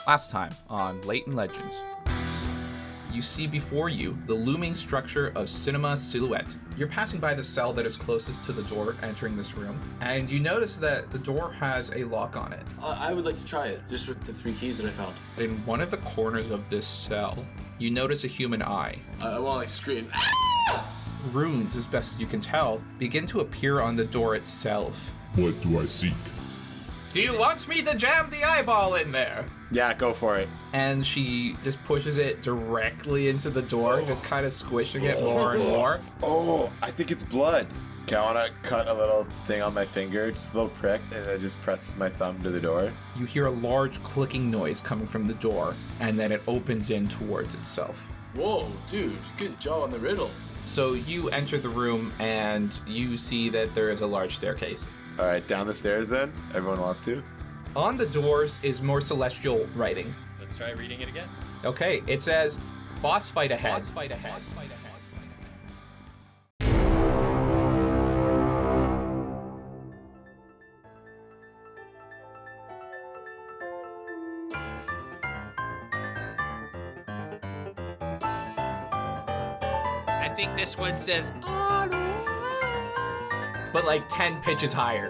Last time on Latent Legends, you see before you the looming structure of Cinema Silhouette. You're passing by the cell that is closest to the door entering this room, and you notice that the door has a lock on it. I would like to try it, just with the 3 keys that I found. In one of the corners of this cell, you notice a human eye. I want to scream. Ah! Runes, as best as you can tell, begin to appear on the door itself. What do I seek? Do you want me to jam the eyeball in there? Yeah, go for it. And she just pushes it directly into the door, just kind of squishing it more and more. Oh, I think it's blood. Okay, I want to cut a little thing on my finger, just a little prick, and I just press my thumb to the door. You hear a large clicking noise coming from the door, and then it opens in towards itself. Whoa, dude, good job on the riddle. So you enter the room, and you see that there is a large staircase. All right, down the stairs then. Everyone wants to. On the doors is more celestial writing. Let's try reading it again. Okay, it says, boss fight ahead. Boss fight ahead. I think this one says, But like 10 pitches higher.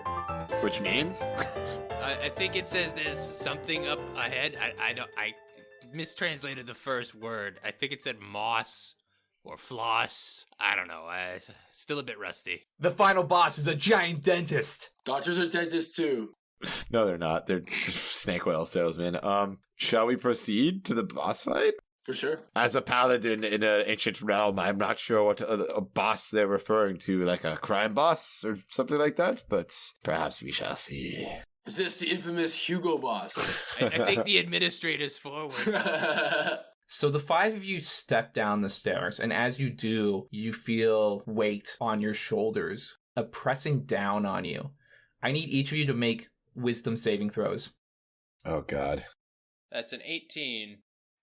Which means? I think it says there's something up ahead. I mistranslated the first word. I think it said moss or floss. I don't know. Still a bit rusty. The final boss is a giant dentist. Doctors are dentists too. No, they're not. They're just snake oil salesmen. Shall we proceed to the boss fight? For sure. As a paladin in an ancient realm, I'm not sure what a boss they're referring to, like a crime boss or something like that, but perhaps we shall see. Is this the infamous Hugo boss? I think the administrator's forward. So the 5 of you step down the stairs, and as you do, you feel weight on your shoulders, pressing down on you. I need each of you to make wisdom saving throws. Oh, God. That's an 18.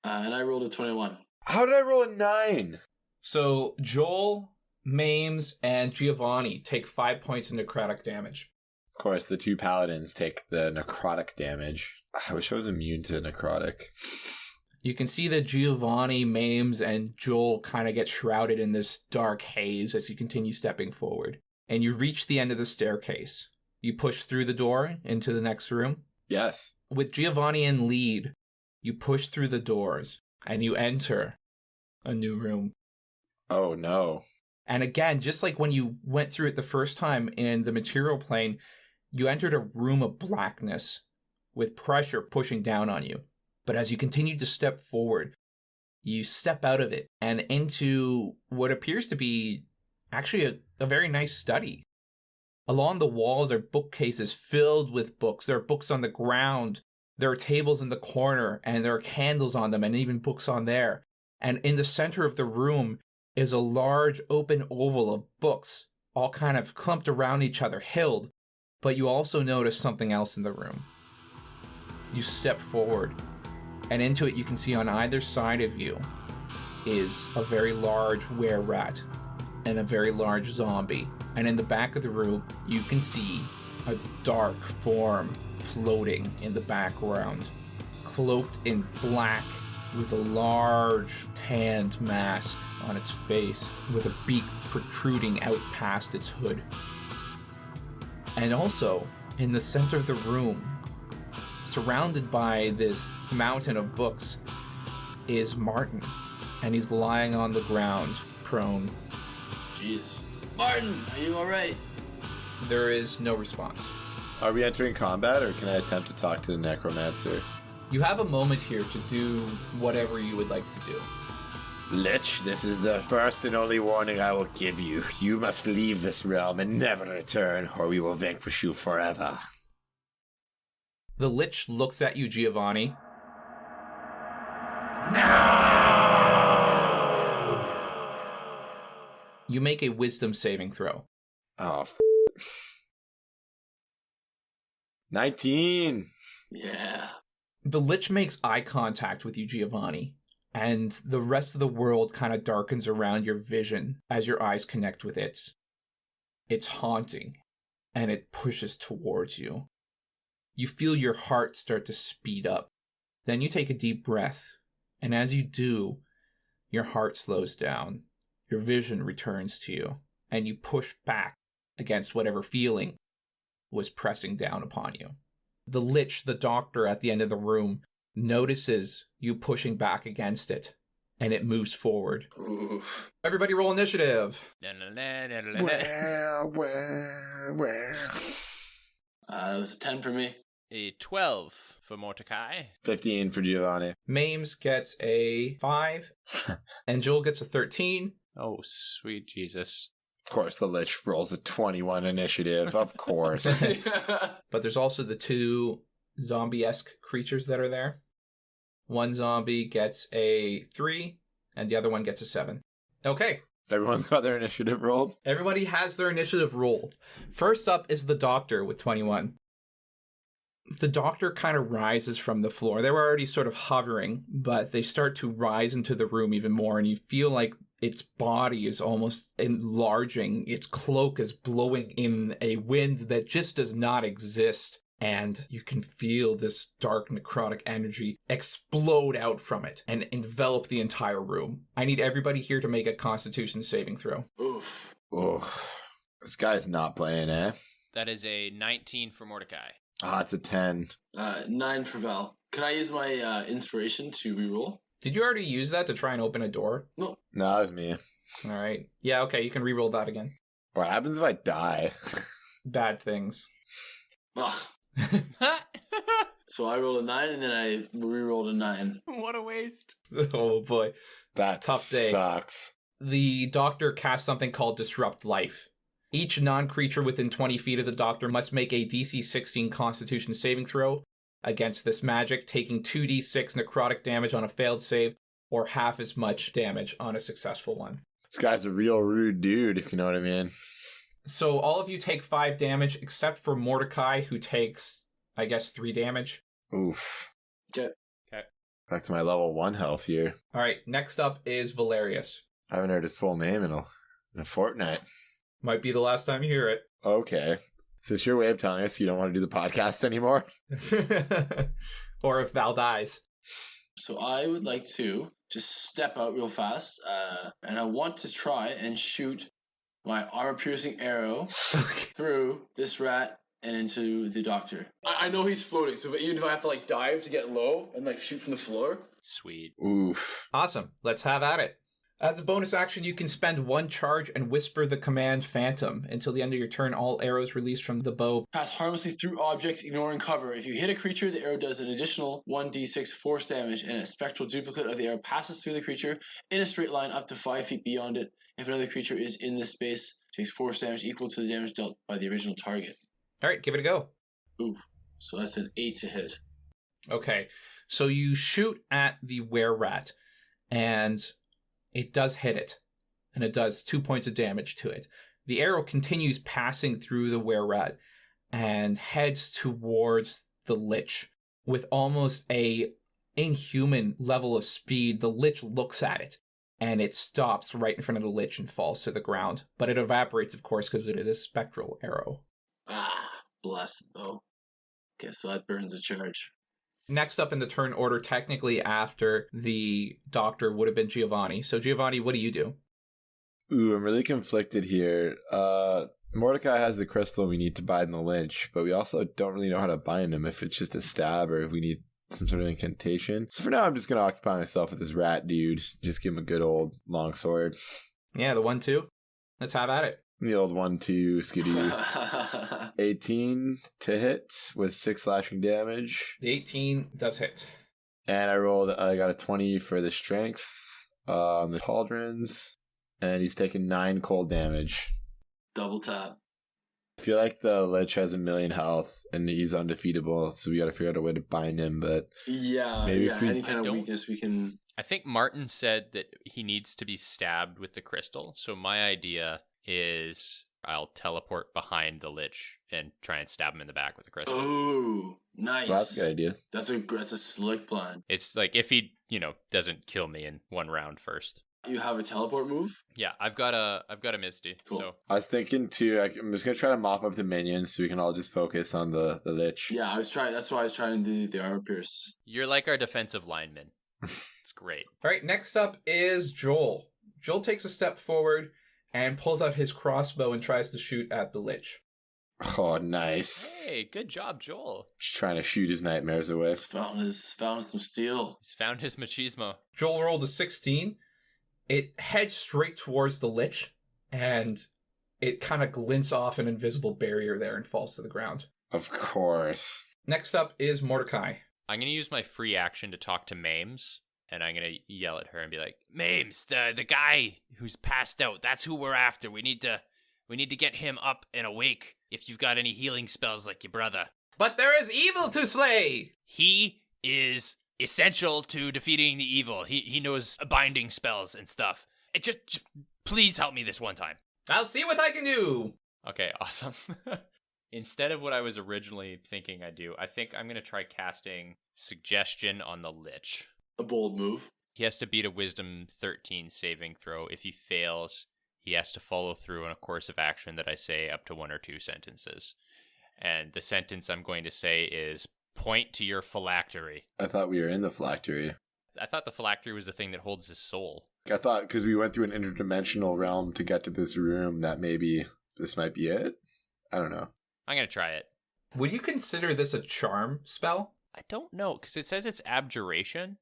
And I rolled a 21. How did I roll a 9? So Joel, Mames, and Giovanni take 5 points of necrotic damage. Of course, the 2 paladins take the necrotic damage. I wish I was immune to necrotic. You can see that Giovanni, Mames, and Joel kind of get shrouded in this dark haze as you continue stepping forward. And you reach the end of the staircase. You push through the door into the next room. Yes. With Giovanni in lead, you push through the doors, and you enter a new room. Oh, no. And again, just like when you went through it the first time in the material plane, you entered a room of blackness with pressure pushing down on you. But as you continue to step forward, you step out of it and into what appears to be actually a very nice study. Along the walls are bookcases filled with books. There are books on the ground. There are tables in the corner, and there are candles on them, and even books on there. And in the center of the room is a large open oval of books, all kind of clumped around each other, hilled. But you also notice something else in the room. You step forward, and into it you can see on either side of you is a very large were-rat and a very large zombie. And in the back of the room, you can see a dark form floating in the background, cloaked in black with a large tanned mask on its face with a beak protruding out past its hood. And also, in the center of the room, surrounded by this mountain of books, is Martin, and he's lying on the ground, prone. Jeez. Martin, are you alright? There is no response. Are we entering combat, or can I attempt to talk to the necromancer? You have a moment here to do whatever you would like to do. Lich, this is the first and only warning I will give you. You must leave this realm and never return, or we will vanquish you forever. The Lich looks at you, Giovanni. You make a wisdom saving throw. Oh, 19! Yeah. The Lich makes eye contact with you, Giovanni, and the rest of the world kind of darkens around your vision as your eyes connect with its. It's haunting, and it pushes towards you. You feel your heart start to speed up Then you take a deep breath, and as you do, your heart slows down, your vision returns to you, and you push back against whatever feeling was pressing down upon you. The lich, the doctor at the end of the room, notices you pushing back against it, and it moves forward. Oof. Everybody roll initiative. Well. It was a 10 for me. A 12 for Mordecai. 15 for Giovanni. Mames gets a 5, and Joel gets a 13. Oh, sweet Jesus. Of course, the lich rolls a 21 initiative. Of course. But there's also the 2 zombie-esque creatures that are there. One zombie gets a 3, and the other one gets a 7. Okay. Everyone's got their initiative rolled. Everybody has their initiative rolled. First up is the doctor with 21. The doctor kind of rises from the floor. They were already sort of hovering, but they start to rise into the room even more, and you feel like its body is almost enlarging. Its cloak is blowing in a wind that just does not exist, and you can feel this dark necrotic energy explode out from it and envelop the entire room. I need everybody here to make a Constitution saving throw. Oof. Oof. This guy's not playing, eh? That is a 19 for Mordecai. Ah, it's a 10. 9 for Val. Can I use my inspiration to reroll? Did you already use that to try and open a door? No. No, that was me. All right. Yeah, okay, you can re-roll that again. What happens if I die? Bad things. Ugh. So I rolled a 9 and then I re-rolled a 9. What a waste. Oh boy. That Tough day. sucks. The doctor casts something called Disrupt Life. Each non-creature within 20 feet of the doctor must make a DC 16 Constitution saving throw against this magic, taking 2d6 necrotic damage on a failed save, or half as much damage on a successful one. This guy's a real rude dude, if you know what I mean. So all of you take 5 damage, except for Mordecai, who takes, I guess, 3 damage. Oof. Okay. Back to my level 1 health here. All right, next up is Valerius. I haven't heard his full name in a fortnight. Might be the last time you hear Okay. Is this your way of telling us you don't want to do the podcast anymore? it. Or if Val dies. So I would like to just step out real fast, and I want to try and shoot my armor-piercing arrow through this rat and into the doctor. I know he's floating, so even if I have to like dive to get low and like shoot from the floor. Sweet. Oof. Awesome. Let's have at it. As a bonus action, you can spend 1 charge and whisper the command Phantom. Until the end of your turn, all arrows released from the bow Pass harmlessly through objects, ignoring cover. If you hit a creature, the arrow does an additional 1d6 force damage, and a spectral duplicate of the arrow passes through the creature in a straight line up to 5 feet beyond it. If another creature is in this space, it takes force damage equal to the damage dealt by the original target. All right, give it a go. Ooh, so that's an 8 to hit. Okay, so you shoot at the were-rat, and it does hit it, and it does 2 points of damage to it. The arrow continues passing through the were-rat and heads towards the lich with almost a inhuman level of speed. The lich looks at it, and it stops right in front of the lich and falls to the ground. But it evaporates, of course, because it is a spectral arrow. Ah, blast. Oh. Okay, so that burns a charge. Next up in the turn order, technically after the doctor, would have been Giovanni. So Giovanni, what do you do? Ooh, I'm really conflicted here. Mordecai has the crystal we need to bind the lich, but we also don't really know how to bind him, if it's just a stab or if we need some sort of incantation. So for now, I'm just going to occupy myself with this rat dude. Just give him a good old long sword. Yeah, the 1-2. Let's have at it. The old 1-2 skidoo. 18 to hit with 6 slashing damage. The 18 does hit. And I got a 20 for the strength on the pauldrons. And he's taking 9 cold damage. Double tap. I feel like the lich has 1,000,000 health and he's undefeatable, so we gotta figure out a way to bind him, but Yeah, maybe yeah. if we- Any kind of weakness we can. I think Martin said that he needs to be stabbed with the crystal. So my idea is I'll teleport behind the lich and try and stab him in the back with the crystal. Oh, nice. well, that's a good idea. That's a slick plan. It's like if he, doesn't kill me in one round first. You have a teleport move? Yeah, I've got a Misty. Cool. So I was thinking too, I'm just going to try to mop up the minions so we can all just focus on the lich. Yeah, that's why I was trying to do the armor pierce. you're like our defensive lineman. It's great. All right, next up is Joel. Joel takes a step forward and pulls out his crossbow and tries to shoot at the lich. Oh, nice. Hey, good job, Joel. Just trying to shoot his nightmares away. He's found some steel. He's found his machismo. Joel rolled a 16. It heads straight towards the lich, and it kind of glints off an invisible barrier there and falls to the ground. Of course. Next up is Mordecai. I'm gonna use my free action to talk to Mames, and I'm gonna yell at her and be like, "Mames, the guy who's passed out. That's who we're after. We need to get him up and awake. If you've got any healing spells like your brother, But there is evil to slay! he is essential to defeating the evil. He knows binding spells and stuff. And just please help me this one time." I'll see what I can do! Okay, awesome. Instead of what I was originally thinking I'd do, I think I'm going to try casting Suggestion on the Lich. A bold move. He has to beat a Wisdom 13 saving throw. If he fails, he has to follow through on a course of action that I say up to 1 or 2 sentences. And the sentence I'm going to say is, "Point to your phylactery." I thought we were in the phylactery. I thought the phylactery was the thing that holds his soul. I thought because we went through an interdimensional realm to get to this room that maybe this might be it. I don't know. I'm going to try it. Would you consider this a charm spell? I don't know, because it says it's abjuration.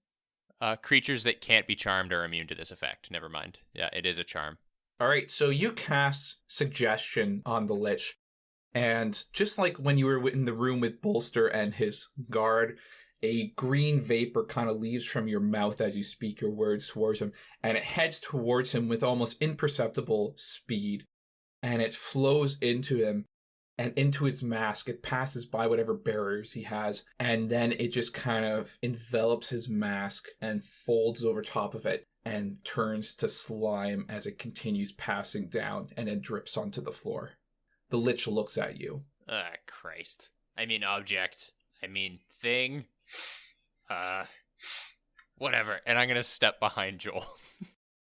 Creatures that can't be charmed are immune to this effect. Never mind. Yeah, it is a charm. All right, so you cast Suggestion on the lich, and just like when you were in the room with Bolster and his guard, a green vapor kind of leaves from your mouth as you speak your words towards him, and it heads towards him with almost imperceptible speed, and it flows into him and into his mask. It passes by whatever barriers he has, and then it just kind of envelops his mask and folds over top of it and turns to slime as it continues passing down and then drips onto the floor. The lich looks at you. Ah, Christ. I mean object. I mean thing. Whatever. And I'm going to step behind Joel.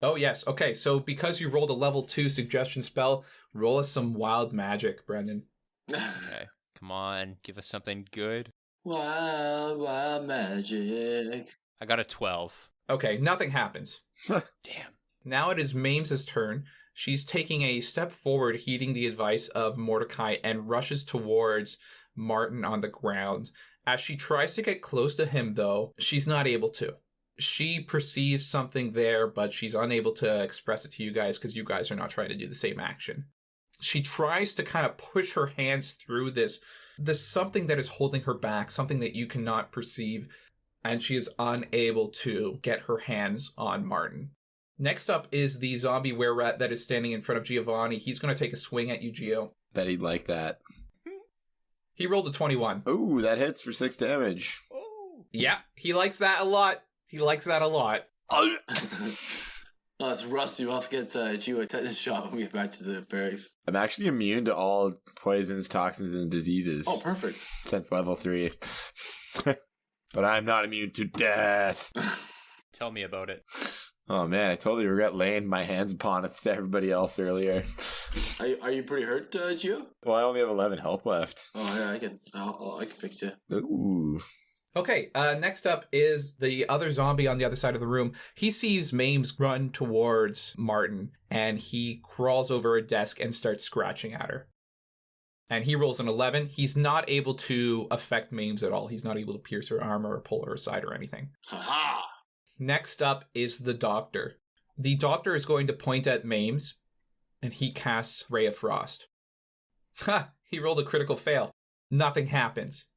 Oh, yes. Okay, so because you rolled a level 2 suggestion spell, roll us some wild magic, Brendan. Okay. Come on. Give us something good. Wild magic. I got a 12. Okay, nothing happens. Damn. Now it is Mames' turn. She's taking a step forward, heeding the advice of Mordecai, and rushes towards Martin on the ground. As she tries to get close to him, though, she's not able to. She perceives something there, but she's unable to express it to you guys because you guys are not trying to do the same action. She tries to kind of push her hands through this something that is holding her back, something that you cannot perceive, and she is unable to get her hands on Martin. Next up is the zombie were-rat that is standing in front of Giovanni. He's going to take a swing at you, Gio. Bet he'd like that. He rolled a 21. Ooh, that hits for 6 damage. Oh. Yeah, he likes that a lot. He likes that a lot. Oh, it's Rusty. We'll have to get Gio a tetanus shot when we get back to the barracks. I'm actually immune to all poisons, toxins, and diseases. Oh, perfect. Since level 3. But I'm not immune to death. Tell me about it. Oh man, I totally regret laying my hands upon it to everybody else earlier. Are you pretty hurt, Gio? Well, I only have 11 health left. Oh yeah, I can fix you. Ooh. Okay, next up is the other zombie on the other side of the room. He sees Mames run towards Martin, and he crawls over a desk and starts scratching at her. And he rolls an 11. He's not able to affect Mames at all. He's not able to pierce her armor or pull her aside or anything. Ha-ha! Next up is the doctor. The doctor is going to point at Mames, and he casts Ray of Frost. Ha! He rolled a critical fail. Nothing happens.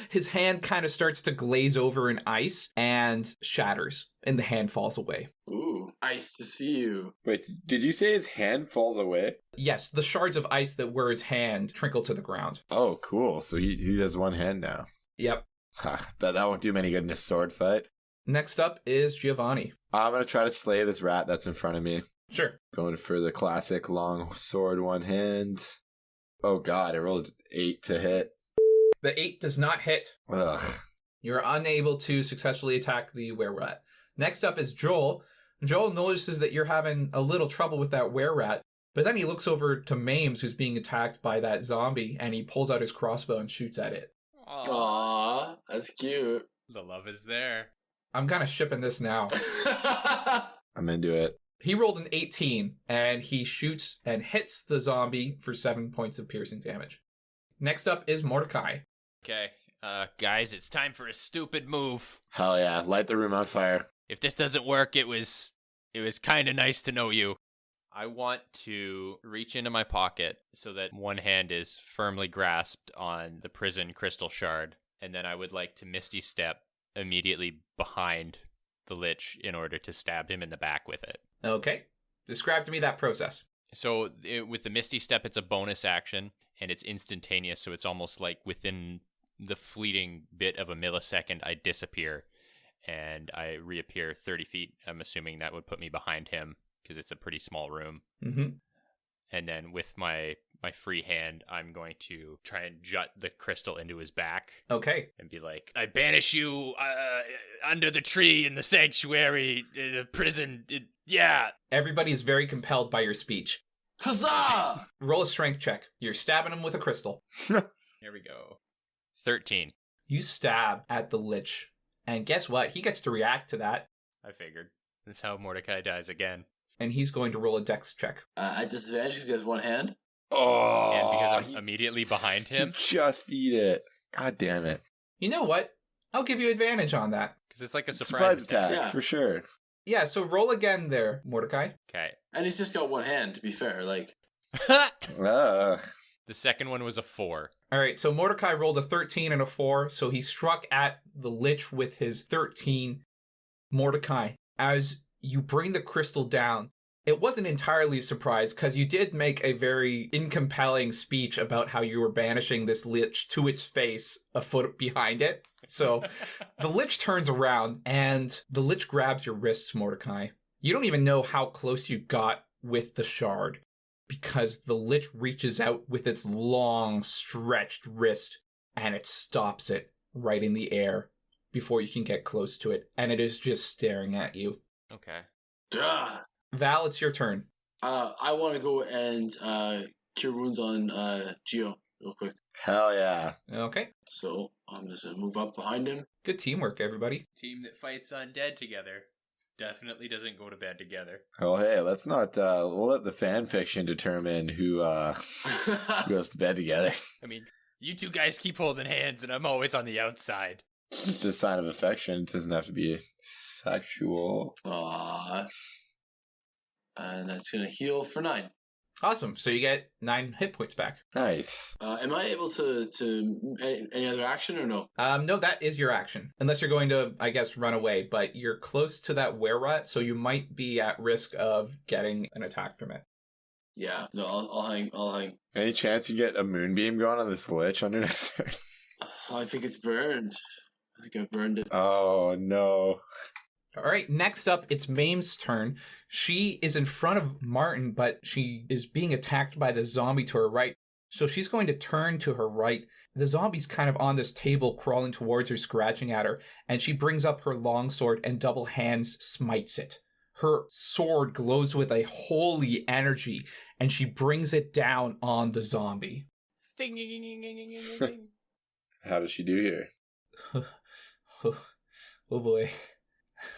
His hand kind of starts to glaze over in ice and shatters, and the hand falls away. Ooh, nice to see you. Wait, did you say his hand falls away? Yes, the shards of ice that were his hand trickle to the ground. Oh, cool. So he has one hand now. Yep. Ha, bet that won't do him any good in a sword fight. Next up is Giovanni. I'm going to try to slay this rat that's in front of me. Sure. Going for the classic long sword, one hand. Oh god, I rolled 8 to hit. The 8 does not hit. Ugh. You're unable to successfully attack the were-rat. Next up is Joel. Joel notices that you're having a little trouble with that were-rat, but then he looks over to Mames, who's being attacked by that zombie, and he pulls out his crossbow and shoots at it. Aww, that's cute. The love is there. I'm kind of shipping this now. I'm into it. He rolled an 18, and he shoots and hits the zombie for 7 points of piercing damage. Next up is Mordecai. Okay, guys, it's time for a stupid move. Hell yeah. Light the room on fire. If this doesn't work, it was kind of nice to know you. I want to reach into my pocket so that one hand is firmly grasped on the prison crystal shard, and then I would like to Misty Step immediately behind the lich in order to stab him in the back with it. Okay. Describe to me that process. So with the Misty Step, it's a bonus action, and it's instantaneous, so it's almost like within the fleeting bit of a millisecond, I disappear, and I reappear 30 feet. I'm assuming that would put me behind him, because it's a pretty small room. Mm-hmm. And then with my free hand, I'm going to try and jut the crystal into his back. Okay. And be like, I banish you under the tree in the sanctuary, the prison. Yeah. Everybody is very compelled by your speech. Huzzah! Roll a strength check. You're stabbing him with a crystal. Here we go. 13. You stab at the lich. And guess what? He gets to react to that. I figured. That's how Mordecai dies again. And he's going to roll a dex check. At disadvantage because he has one hand. Oh. And because I'm immediately behind him. He just beat it. God damn it. You know what? I'll give you advantage on that. Because it's like a surprise attack, Yeah. for sure. Yeah, so roll again there, Mordecai. Okay. And he's just got one hand, to be fair. Like, Ugh. The second one was a 4. All right, so Mordecai rolled a 13 and a 4, so he struck at the lich with his 13. Mordecai, as you bring the crystal down, it wasn't entirely a surprise because you did make a very incompelling speech about how you were banishing this lich to its face a foot behind it. So the lich turns around and the lich grabs your wrists, Mordecai. You don't even know how close you got with the shard because the lich reaches out with its long, stretched wrist and it stops it right in the air before you can get close to it. And it is just staring at you. Okay. duh. Val, it's your turn. I want to go and cure wounds on Geo real quick. Hell yeah. Okay. So I'm just going to move up behind him. Good teamwork, everybody. Team that fights undead together definitely doesn't go to bed together. Oh, hey, let's not, we'll let the fan fiction determine who goes to bed together. I mean, you two guys keep holding hands and I'm always on the outside. It's just a sign of affection. It doesn't have to be sexual. Aww. And that's going to heal for 9. Awesome. So you get 9 hit points back. Nice. Am I able to any other action or no? No, that is your action. Unless you're going to, I guess, run away. But you're close to that were-rat, so you might be at risk of getting an attack from it. Yeah. No, I'll hang. Any chance you get a moonbeam going on this lich on your next turn? I think it's burned. I think I burned it. Oh, no. All right, next up, it's Mame's turn. She is in front of Martin, but she is being attacked by the zombie to her right. So she's going to turn to her right. The zombie's kind of on this table, crawling towards her, scratching at her, and she brings up her longsword and double hands smites it. Her sword glows with a holy energy, and she brings it down on the zombie. How does she do here? Oh boy.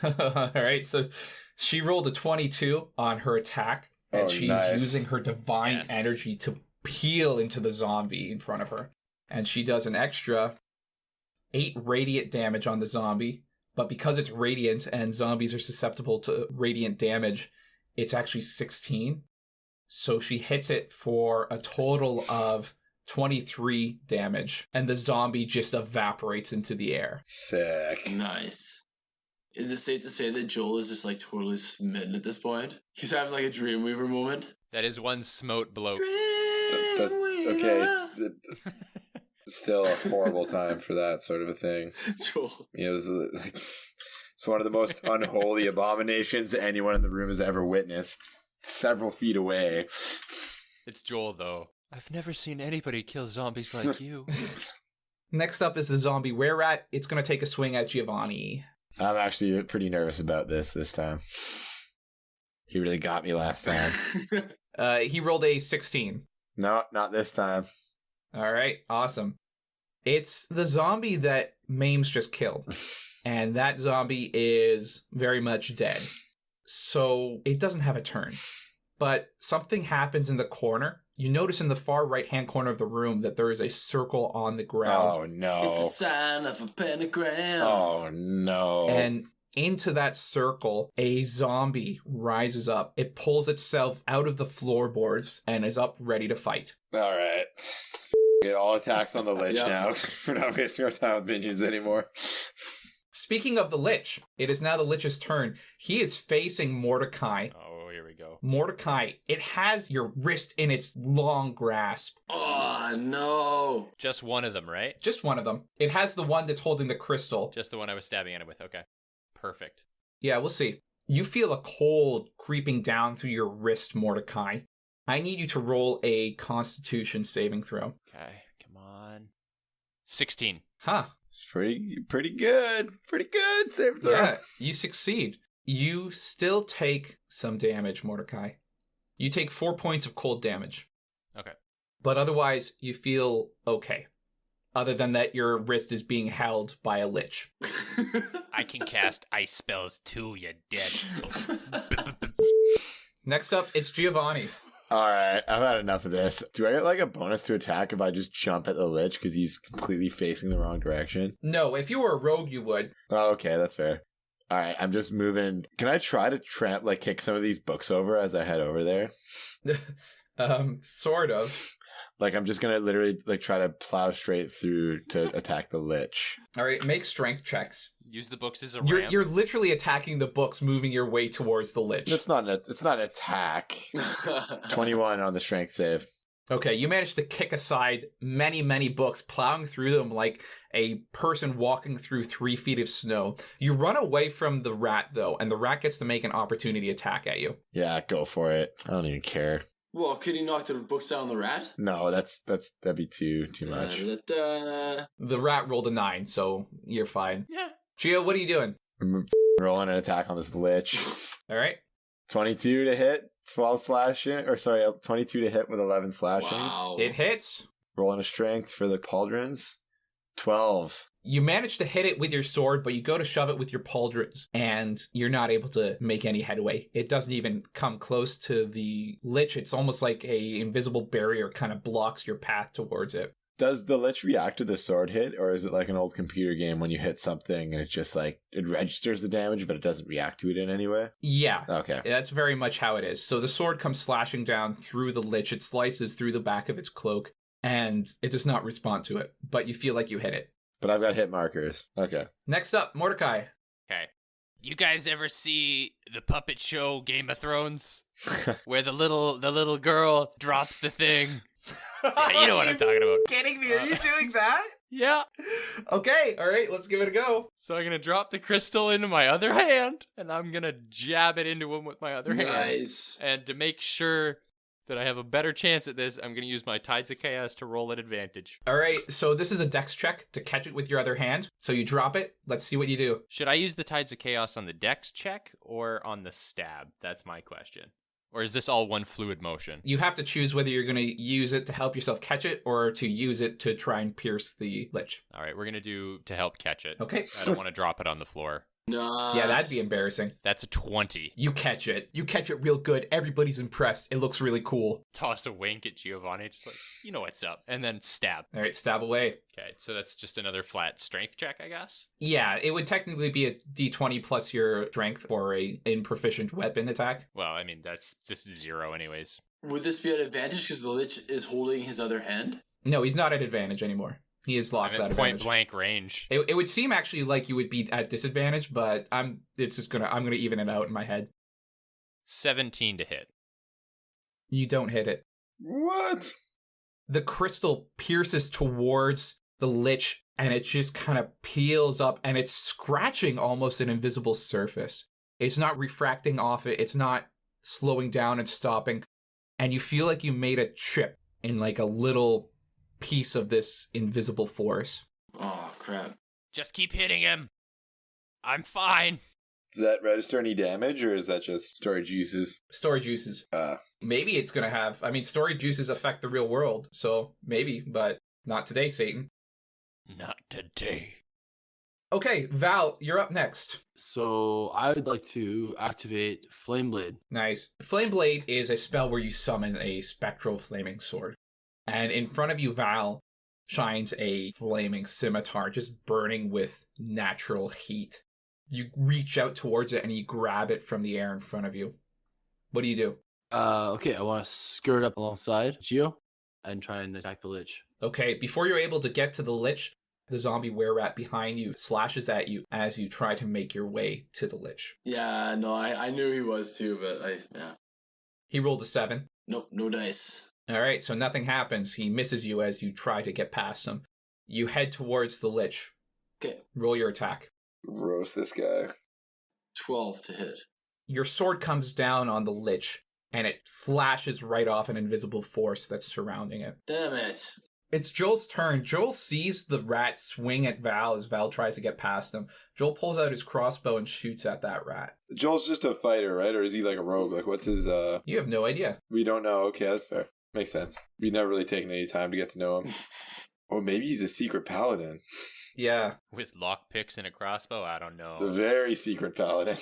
All right, so she rolled a 22 on her attack, and she's using her divine energy to peel into the zombie in front of her. And she does an extra 8 radiant damage on the zombie, but because it's radiant and zombies are susceptible to radiant damage, it's actually 16. So she hits it for a total of 23 damage, and the zombie just evaporates into the air. Sick. Nice. Is it safe to say that Joel is just like totally smitten at this point? He's having like a Dreamweaver moment. That is one smote blow. Okay, it's still a horrible time for that sort of a thing. Joel. You know, it's one of the most unholy abominations anyone in the room has ever witnessed. Several feet away. It's Joel, though. I've never seen anybody kill zombies like you. Next up is the zombie were-rat. It's going to take a swing at Giovanni. I'm actually pretty nervous about this time. He really got me last time. He rolled a 16. No, not this time. All right, awesome. It's the zombie that Mame's just killed. And that zombie is very much dead. So it doesn't have a turn. But something happens in the corner. You notice in the far right-hand corner of the room that there is a circle on the ground. Oh, no. It's a sign of a pentagram. Oh, no. And into that circle, a zombie rises up. It pulls itself out of the floorboards and is up ready to fight. All right. Get all attacks on the lich Yep. now. We're not wasting our time with minions anymore. Speaking of the lich, it is now the lich's turn. He is facing Mordecai. Oh, here we go. Mordecai, it has your wrist in its long grasp. Oh, no. Just one of them, right? Just one of them. It has the one that's holding the crystal. Just the one I was stabbing at it with. Okay. Perfect. Yeah, we'll see. You feel a cold creeping down through your wrist, Mordecai. I need you to roll a Constitution saving throw. Okay, come on. 16. Huh. It's pretty good. Pretty good. Save throw. Yeah, you succeed. You still take some damage, Mordecai. You take 4 points of cold damage. Okay. But otherwise, you feel okay. Other than that, your wrist is being held by a lich. I can cast ice spells too, you dead. Next up, it's Giovanni. All right, I've had enough of this. Do I get like a bonus to attack if I just jump at the lich because he's completely facing the wrong direction? No, if you were a rogue, you would. Oh, okay, that's fair. All right, I'm just moving. Can I try to kick some of these books over as I head over there? Sort of. Like, I'm just gonna literally try to plow straight through to attack the lich. All right, make strength checks. Use the books as a You're, ramp. you're literally attacking the books, moving your way towards the lich. It's not an attack. 21 on the strength save. Okay, you managed to kick aside many, many books, plowing through them like a person walking through 3 feet of snow. You run away from the rat, though, and the rat gets to make an opportunity attack at you. Yeah, go for it. I don't even care. Well, could he knock the books down on the rat? No, that'd be too much. The rat rolled a 9, so you're fine. Yeah. Gio, what are you doing? I'm rolling an attack on this lich. All right. 22 to hit, 12 slashing, 22 to hit with 11 slashing. Wow. It hits. Rolling a strength for the pauldrons. 12. You manage to hit it with your sword, but you go to shove it with your pauldrons, and you're not able to make any headway. It doesn't even come close to the lich. It's almost like a invisible barrier kind of blocks your path towards it. Does the lich react to the sword hit, or is it like an old computer game when you hit something and it just it registers the damage, but it doesn't react to it in any way? Yeah. Okay. That's very much how it is. So the sword comes slashing down through the lich. It slices through the back of its cloak, and it does not respond to it, but you feel like you hit it. But I've got hit markers. Okay. Next up, Mordecai. Okay. You guys ever see the puppet show Game of Thrones? Where the little girl drops the thing? Yeah, you know what I'm talking about. Kidding me? Are you doing that? Yeah. Okay, all right, let's give it a go. So I'm going to drop the crystal into my other hand, and I'm going to jab it into him with my other hand. Nice. And to make sure that I have a better chance at this, I'm going to use my Tides of Chaos to roll at advantage. All right, so this is a dex check to catch it with your other hand. So you drop it. Let's see what you do. Should I use the Tides of Chaos on the dex check or on the stab? That's my question. Or is this all one fluid motion? You have to choose whether you're going to use it to help yourself catch it or to use it to try and pierce the lich. All right, we're going to do to help catch it. Okay. I don't want to drop it on the floor. Nice. Yeah, that'd be embarrassing. That's a 20. You catch it. You catch it real good. Everybody's impressed. It looks really cool. Toss a wink at Giovanni, just like, you know what's up. And then stab. All right, stab away. Okay, so that's just another flat strength check, I guess? Yeah, it would technically be a d20 plus your strength for a proficient weapon attack. Well, I mean, that's just 0 anyways. Would this be an advantage because the lich is holding his other hand? No, he's not at advantage anymore. He has lost I'm that at point advantage. blank range. It would seem actually like you would be at disadvantage, but I'm gonna even it out in my head. 17 to hit. You don't hit it. What? The crystal pierces towards the lich, and it just kind of peels up, and it's scratching almost an invisible surface. It's not refracting off it. It's not slowing down and stopping. And you feel like you made a chip in like a little piece of this invisible force. Oh, crap. Just keep hitting him. I'm fine. Does that register any damage, or is that just story juices? Story juices. Maybe it's going to have... I mean, story juices affect the real world, so maybe, but not today, Satan. Not today. Okay, Val, you're up next. So I would like to activate Flame Blade. Nice. Flame Blade is a spell where you summon a spectral flaming sword. And in front of you, Val, shines a flaming scimitar, just burning with natural heat. You reach out towards it and you grab it from the air in front of you. What do you do? Okay, I want to skirt up alongside Geo and try and attack the Lich. Okay, before you're able to get to the Lich, the zombie were-rat behind you slashes at you as you try to make your way to the Lich. Yeah, no, I knew he was too, but yeah. He rolled a 7. Nope, no dice. All right, so nothing happens. He misses you as you try to get past him. You head towards the Lich. Okay. Roll your attack. Roast this guy. 12 to hit. Your sword comes down on the Lich, and it slashes right off an invisible force that's surrounding it. Damn it. It's Joel's turn. Joel sees the rat swing at Val as Val tries to get past him. Joel pulls out his crossbow and shoots at that rat. Joel's just a fighter, right? Or is he like a rogue? Like, what's his, You have no idea. We don't know. Okay, that's fair. Makes sense. We've never really taken any time to get to know him. Or maybe he's a secret paladin. Yeah. With lockpicks and a crossbow? I don't know. A very secret paladin.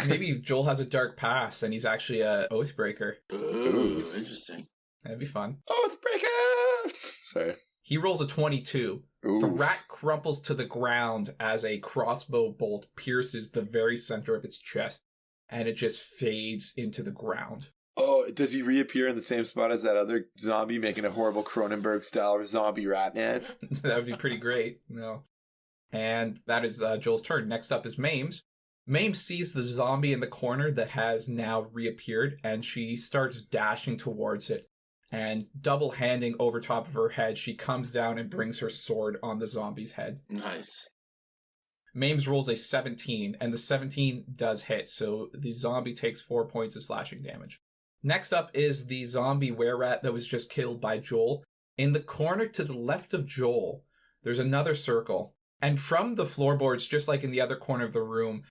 Maybe Joel has a dark past and he's actually a Oathbreaker. Ooh, interesting. That'd be fun. Oathbreaker! Sorry. He rolls a 22. Ooh. The rat crumples to the ground as a crossbow bolt pierces the very center of its chest, and it just fades into the ground. Oh, does he reappear in the same spot as that other zombie, making a horrible Cronenberg-style zombie rat man? That would be pretty great. No. And that is Joel's turn. Next up is Mame's. Mame sees the zombie in the corner that has now reappeared, and she starts dashing towards it. And double-handing over top of her head, she comes down and brings her sword on the zombie's head. Nice. Mame's rolls a 17, and the 17 does hit, so the zombie takes 4 points of slashing damage. Next up is the zombie were-rat that was just killed by Joel. In the corner to the left of Joel, there's another circle. And from the floorboards, just like in the other corner of the room,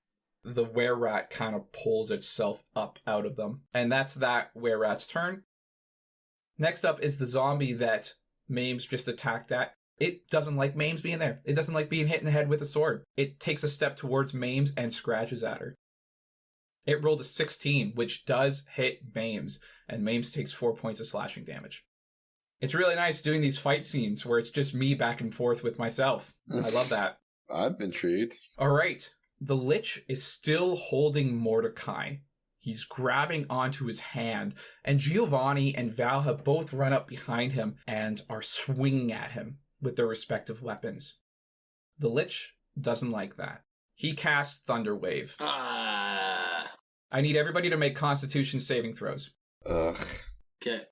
the were-rat kind of pulls itself up out of them. And that's that were-rat's turn. Next up is the zombie that Mame's just attacked at. It doesn't like Mame's being there. It doesn't like being hit in the head with a sword. It takes a step towards Mame's and scratches at her. It rolled a 16, which does hit Mame's, and Mame's takes 4 points of slashing damage. It's really nice doing these fight scenes where it's just me back and forth with myself. I love that. I'm intrigued. All right. The Lich is still holding Mordecai. He's grabbing onto his hand, and Giovanni and Val have both run up behind him and are swinging at him with their respective weapons. The Lich doesn't like that. He casts Thunder Wave. I need everybody to make Constitution saving throws. Ugh. Okay.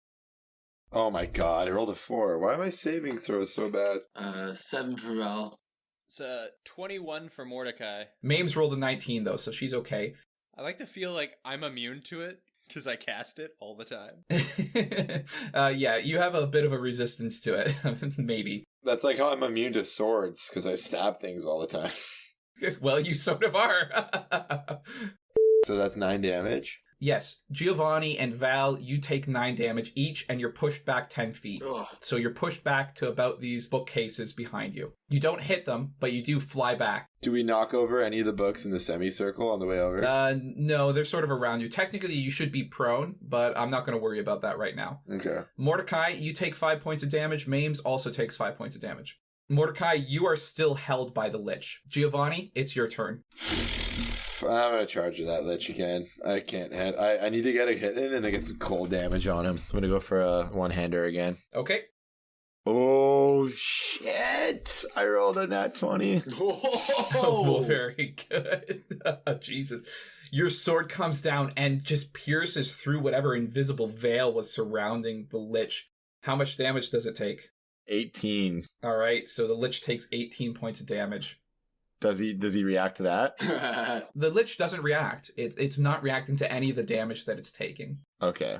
Oh my god, I rolled a 4. Why am I saving throws so bad? 7 for Val. It's 21 for Mordecai. Mame's rolled a 19, though, so she's okay. I like to feel like I'm immune to it because I cast it all the time. Yeah, you have a bit of a resistance to it. Maybe. That's like how I'm immune to swords, because I stab things all the time. Well, you sort of are. So that's 9 damage? Yes, Giovanni and Val, you take 9 damage each, and you're pushed back 10 feet. Ugh. So you're pushed back to about these bookcases behind you. You don't hit them, but you do fly back. Do we knock over any of the books in the semicircle on the way over? No, they're sort of around you. Technically, you should be prone, but I'm not going to worry about that right now. Okay. Mordecai, you take 5 points of damage. Mames also takes 5 points of damage. Mordecai, you are still held by the Lich. Giovanni, it's your turn. I'm going to charge you that Lich again. I can't hit. I need to get a hit in and then get some cold damage on him. I'm going to go for a one-hander again. Okay. Oh, shit. I rolled a nat 20. Oh, very good. Jesus. Your sword comes down and just pierces through whatever invisible veil was surrounding the Lich. How much damage does it take? 18. All right, so the Lich takes 18 points of damage. Does he react to that? The Lich doesn't react. It's not reacting to any of the damage that it's taking. Okay.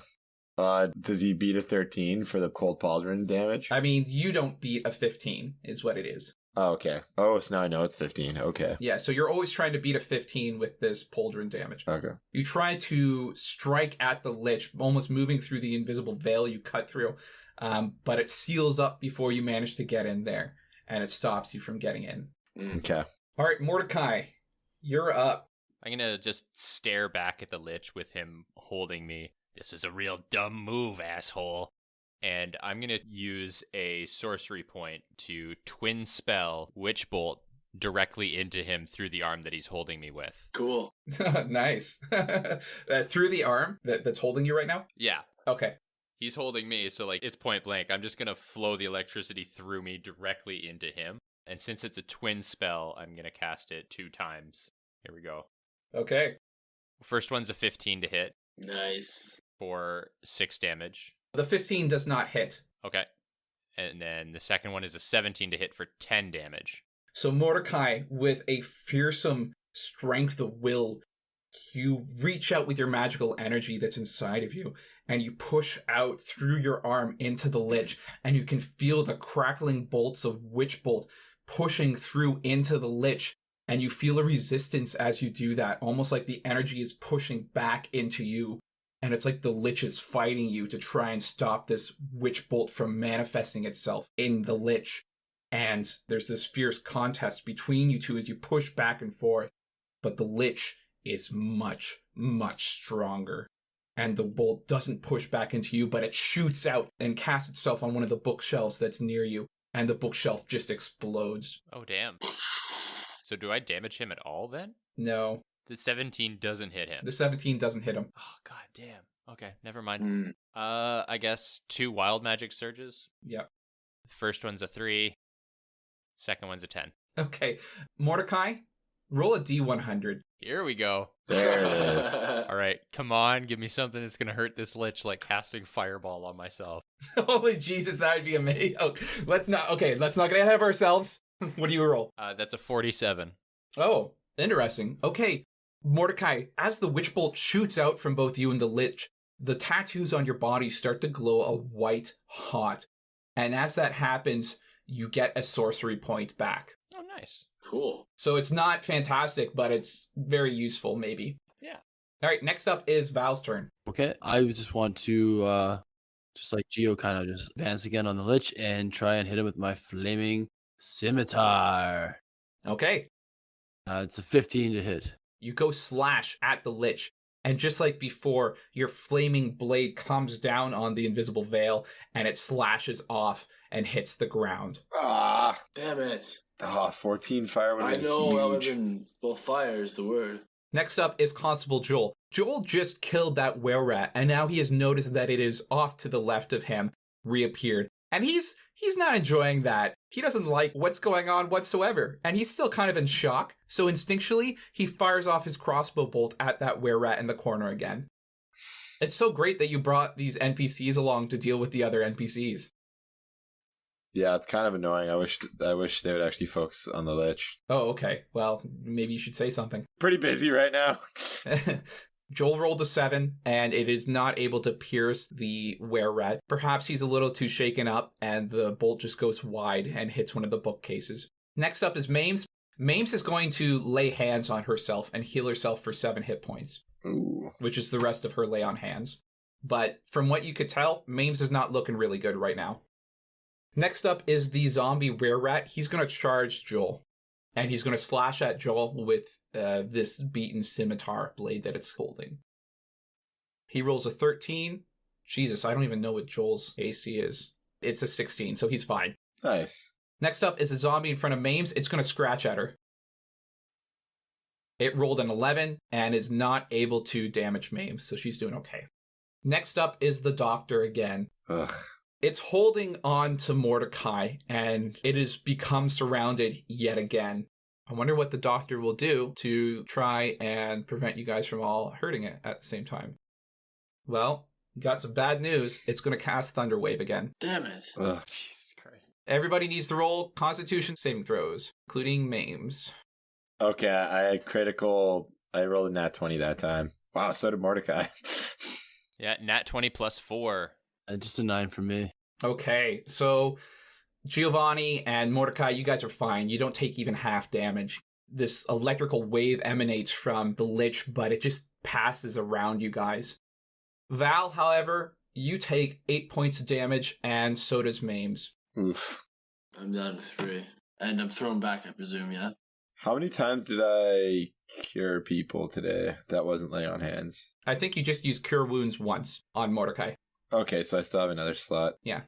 Does he beat a 13 for the cold pauldron damage? I mean, you don't beat a 15, is what it is. Oh, okay. Oh, so now I know it's 15. Okay. Yeah, so you're always trying to beat a 15 with this pauldron damage. Okay. You try to strike at the lich, almost moving through the invisible veil you cut through, but it seals up before you manage to get in there, and it stops you from getting in. Okay. All right, Mordecai, you're up. I'm gonna just stare back at the lich with him holding me. This was a real dumb move, asshole. And I'm gonna use a sorcery point to twin spell Witch Bolt directly into him through the arm that he's holding me with. Cool. Nice. Through the arm that's holding you right now? Yeah. Okay. He's holding me, so like it's point blank. I'm just gonna flow the electricity through me directly into him. And since it's a twin spell, I'm gonna cast it 2 times. Here we go. Okay. First one's a 15 to hit Nice. for 6 damage. The 15 does not hit. Okay. And then the second one is a 17 to hit for 10 damage. So Mordecai, with a fearsome strength of will, you reach out with your magical energy that's inside of you, and you push out through your arm into the lich, and you can feel the crackling bolts of Witch Bolt pushing through into the lich, and you feel a resistance as you do that, almost like the energy is pushing back into you. And it's like the lich is fighting you to try and stop this Witch Bolt from manifesting itself in the lich. And there's this fierce contest between you two as you push back and forth. But the lich is much, much stronger. And the bolt doesn't push back into you, but it shoots out and casts itself on one of the bookshelves that's near you. And the bookshelf just explodes. Oh, damn. So do I damage him at all then? No, The 17 doesn't hit him. the 17 doesn't hit him. Oh, god damn. Okay, never mind. I guess 2 wild magic surges. Yep. The first one's a 3. Second one's a 10. Okay. Mordecai, roll a D100. Here we go. There it is. All right, come on, give me something that's gonna hurt this lich, like casting fireball on myself. Holy Jesus, that would be amazing. Oh, let's not get ahead of ourselves. What do you roll? That's a 47. Oh, interesting. Okay, Mordecai, as the witch bolt shoots out from both you and the lich, the tattoos on your body start to glow a white hot. And as that happens, you get a sorcery point back. Oh, nice. Cool. So it's not fantastic, but it's very useful, maybe. Yeah. All right, next up is Val's turn. Okay, I just want to, just like Geo, kind of just advance again on the lich and try and hit him with my flaming scimitar. Okay. It's a 15 to hit. You go slash at the lich, and just like before, your flaming blade comes down on the invisible veil, and it slashes off and hits the ground. Ah, Damn it. 14 fire would I have been know that would have huge. been, well, fire is the word. Next up is Constable Joel. Joel just killed that were-rat, and now he has noticed that it is off to the left of him, reappeared. And he's not enjoying that. He doesn't like what's going on whatsoever, and he's still kind of in shock. So instinctually, he fires off his crossbow bolt at that were-rat in the corner again. It's so great that you brought these NPCs along to deal with the other NPCs. Yeah, it's kind of annoying. I wish they would actually focus on the lich. Oh, okay. Well, maybe you should say something. Pretty busy right now. Joel rolled a 7, and it is not able to pierce the were-rat. Perhaps he's a little too shaken up, and the bolt just goes wide and hits one of the bookcases. Next up is Mames. Mames is going to lay hands on herself and heal herself for 7 hit points, Ooh. which is the rest of her lay on hands. But from what you could tell, Mames is not looking really good right now. Next up is the zombie were-rat. He's going to charge Joel, and he's going to slash at Joel with this beaten scimitar blade that it's holding. He rolls a 13. Jesus, I don't even know what Joel's AC is. It's a 16, so he's fine. Nice. Next up is a zombie in front of Mames. It's going to scratch at her. It rolled an 11 and is not able to damage Mames, so she's doing okay. Next up is the doctor again. Ugh. It's holding on to Mordecai, and it has become surrounded yet again. I wonder what the doctor will do to try and prevent you guys from all hurting it at the same time. Well, got some bad news. It's going to cast Thunderwave again. Damn it. Ugh. Jesus Christ. Everybody needs to roll Constitution saving throws, including Mames. Okay, I had critical. I rolled a nat 20 that time. Wow, so did Mordecai. Yeah, nat 20 plus 4. Just a 9 for me. Okay, so Giovanni and Mordecai, you guys are fine. You don't take even half damage. This electrical wave emanates from the lich, but it just passes around you guys. Val, however, you take 8 points of damage, and so does Mames. Oof. I'm down to 3. And I'm thrown back, I presume, yeah? How many times did I cure people today that wasn't laying on hands? I think you just used Cure Wounds once on Mordecai. Okay, so I still have another slot. Yeah.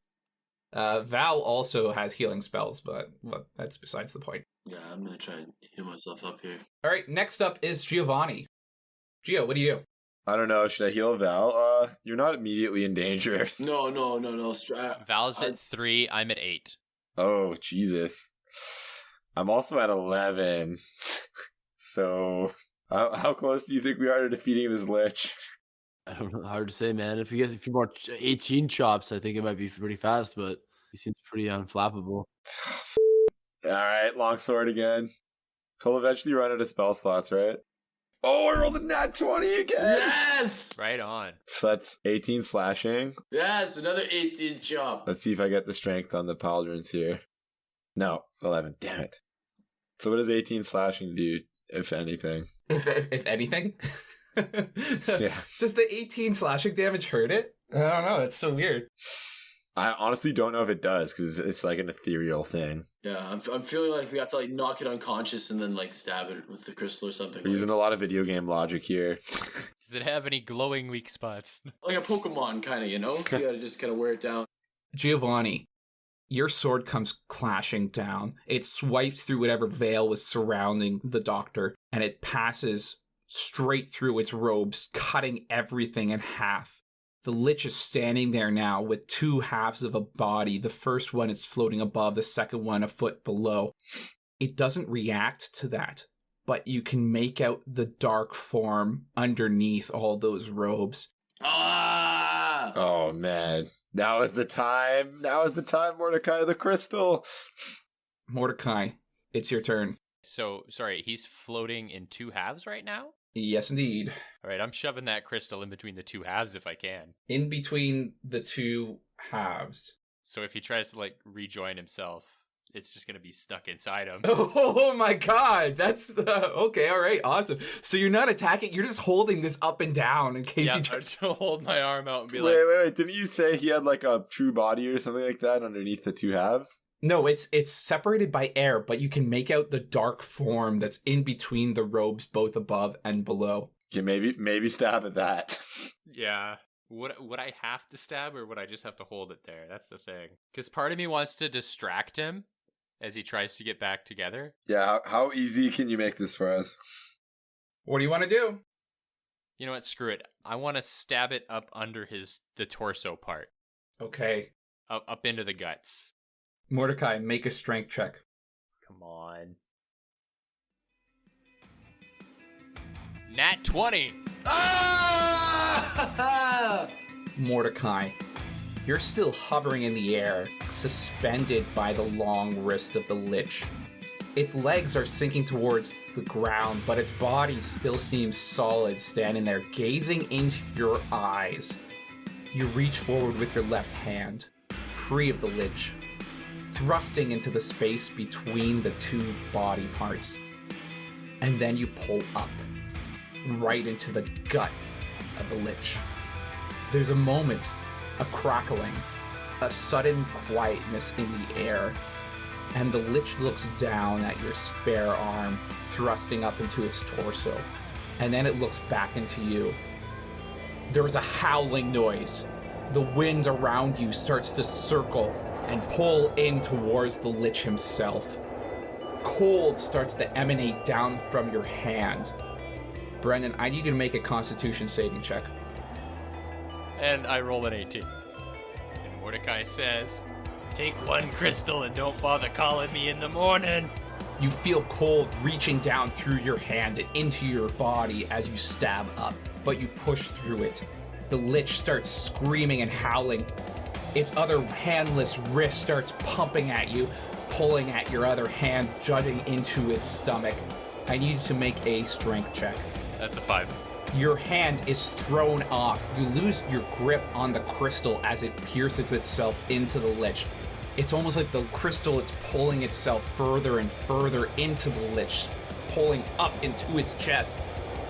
Val also has healing spells, but well, that's besides the point. Yeah, I'm gonna try and heal myself up here. All right, next up is Giovanni. Gio, what do you do? I don't know. Should I heal Val? You're not immediately in danger. No. Val's at 3, I'm at 8. Oh, Jesus. I'm also at 11. So, how close do you think we are to defeating this lich? I don't know. Hard to say, man. If he gets a few more 18 chops, I think it might be pretty fast, but he seems pretty unflappable. All right, longsword again. He'll eventually run out of spell slots, right? Oh, I rolled a nat 20 again! Yes! Right on. So that's 18 slashing. Yes, another 18 chop. Let's see if I get the strength on the pauldrons here. No, 11. Damn it. So what does 18 slashing do, if anything? If anything? Yeah. Does the 18 slashing damage hurt it? I don't know. That's so weird. I honestly don't know if it does, because it's like an ethereal thing. Yeah, I'm feeling like we have to like knock it unconscious and then like stab it with the crystal or something. We're using a lot of video game logic here. Does it have any glowing weak spots? Like a Pokemon kind of, you know? You gotta just kind of wear it down. Giovanni, your sword comes clashing down. It swipes through whatever veil was surrounding the doctor, and it passes straight through its robes, cutting everything in half. The lich is standing there now with 2 halves of a body. The first one is floating above, the second one a foot below. It doesn't react to that, but you can make out the dark form underneath all those robes. Ah! Oh, man. Now is the time. Now is the time, Mordecai the Crystal. Mordecai, it's your turn. So, sorry, he's floating in 2 halves right now? Yes, indeed. All right, I'm shoving that crystal in between the 2 halves if I can. In between the 2 halves. So if he tries to, like, rejoin himself, it's just going to be stuck inside him. Oh my god, that's okay, all right, awesome. So you're not attacking, you're just holding this up and down in case Yeah, he I'm tries. just going to hold my arm out and be Wait. Didn't you say he had like a true body or something like that underneath the 2 halves? No, it's separated by air, but you can make out the dark form that's in between the robes, both above and below. Okay, maybe stab at that. Yeah. Would I have to stab or would I just have to hold it there? That's the thing. Because part of me wants to distract him as he tries to get back together. Yeah, how easy can you make this for us? What do you want to do? You know what? Screw it. I want to stab it up under the torso part. Okay. Up into the guts. Mordecai, make a strength check. Come on. Nat 20! Ah! Mordecai, you're still hovering in the air, suspended by the long wrist of the lich. Its legs are sinking towards the ground, but its body still seems solid, standing there, gazing into your eyes. You reach forward with your left hand, free of the lich, thrusting into the space between the 2 body parts. And then you pull up, right into the gut of the lich. There's a moment, a crackling, a sudden quietness in the air, and the lich looks down at your spare arm, thrusting up into its torso, and then it looks back into you. There is a howling noise. The wind around you starts to circle and pull in towards the lich himself. Cold starts to emanate down from your hand. Brendan, I need you to make a Constitution saving check. And I roll an 18. And Mordecai says, "Take 1 crystal and don't bother calling me in the morning." You feel cold reaching down through your hand and into your body as you stab up, but you push through it. The lich starts screaming and howling. Its other handless wrist starts pumping at you, pulling at your other hand, jutting into its stomach. I need you to make a strength check. That's a 5. Your hand is thrown off. You lose your grip on the crystal as it pierces itself into the lich. It's almost like the crystal, it's pulling itself further and further into the lich, pulling up into its chest.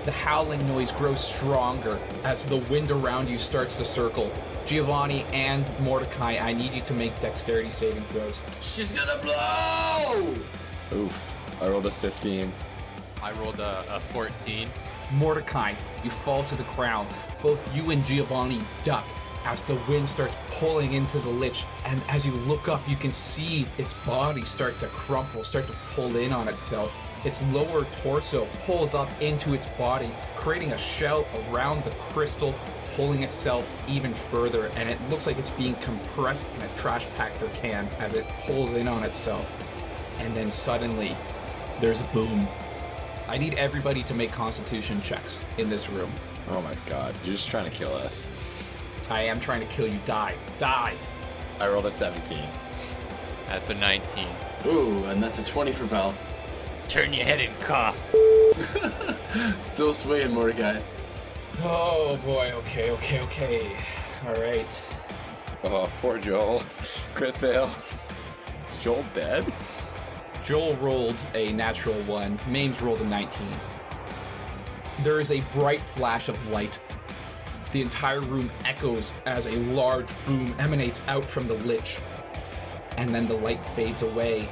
The howling noise grows stronger as the wind around you starts to circle. Giovanni and Mordecai, I need you to make dexterity saving throws. She's gonna blow! Oof. I rolled a 15. I rolled a 14. Mordecai, you fall to the ground. Both you and Giovanni duck as the wind starts pulling into the lich, and as you look up, you can see its body start to crumple, start to pull in on itself. Its lower torso pulls up into its body, creating a shell around the crystal, pulling itself even further, and it looks like it's being compressed in a trash pactor can as it pulls in on itself. And then suddenly, there's a boom. I need everybody to make constitution checks in this room. Oh my god, you're just trying to kill us. I am trying to kill you. Die. Die. I rolled a 17. That's a 19. Ooh, and that's a 20 for Val. Turn your head and cough. Still swinging, Mordecai. Oh boy, okay. Alright. Oh, poor Joel. Crit fail. Is Joel dead? Joel rolled a natural 1. Mame's rolled a 19. There is a bright flash of light. The entire room echoes as a large boom emanates out from the lich. And then the light fades away.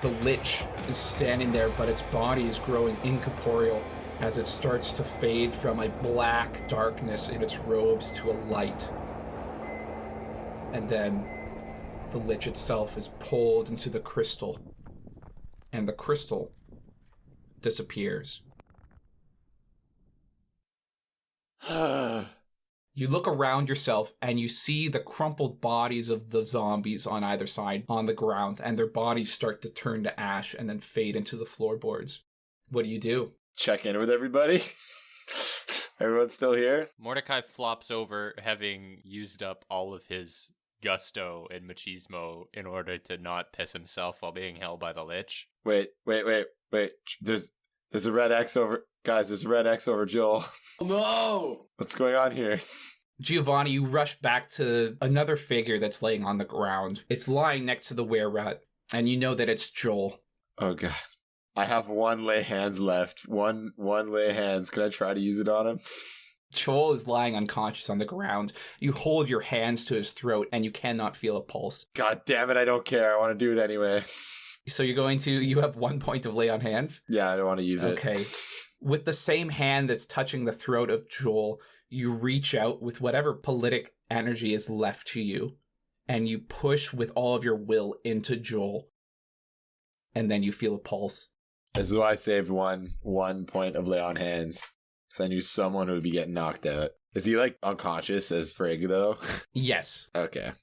The lich is standing there, but its body is growing incorporeal as it starts to fade from a black darkness in its robes to a light. And then the lich itself is pulled into the crystal, and the crystal disappears. You look around yourself and you see the crumpled bodies of the zombies on either side on the ground, and their bodies start to turn to ash and then fade into the floorboards. What do? Check in with everybody. Everyone's still here? Mordecai flops over, having used up all of his gusto and machismo in order to not piss himself while being held by the lich. Wait. There's a red X over... Guys, there's a red X over Joel. No! What's going on here? Giovanni, you rush back to another figure that's laying on the ground. It's lying next to the were-rat, and you know that it's Joel. Oh god. I have one lay hands left. One lay hands. Can I try to use it on him? Joel is lying unconscious on the ground. You hold your hands to his throat, and you cannot feel a pulse. God damn it, I don't care. I want to do it anyway. So you have 1 point of lay on hands? Yeah, I don't want to use it. Okay. With the same hand that's touching the throat of Joel, you reach out with whatever politic energy is left to you, and you push with all of your will into Joel. And then you feel a pulse. This is why I saved one point of lay on hands. Because I knew someone would be getting knocked out. Is he, like, unconscious as Frigg, though? Yes. Okay.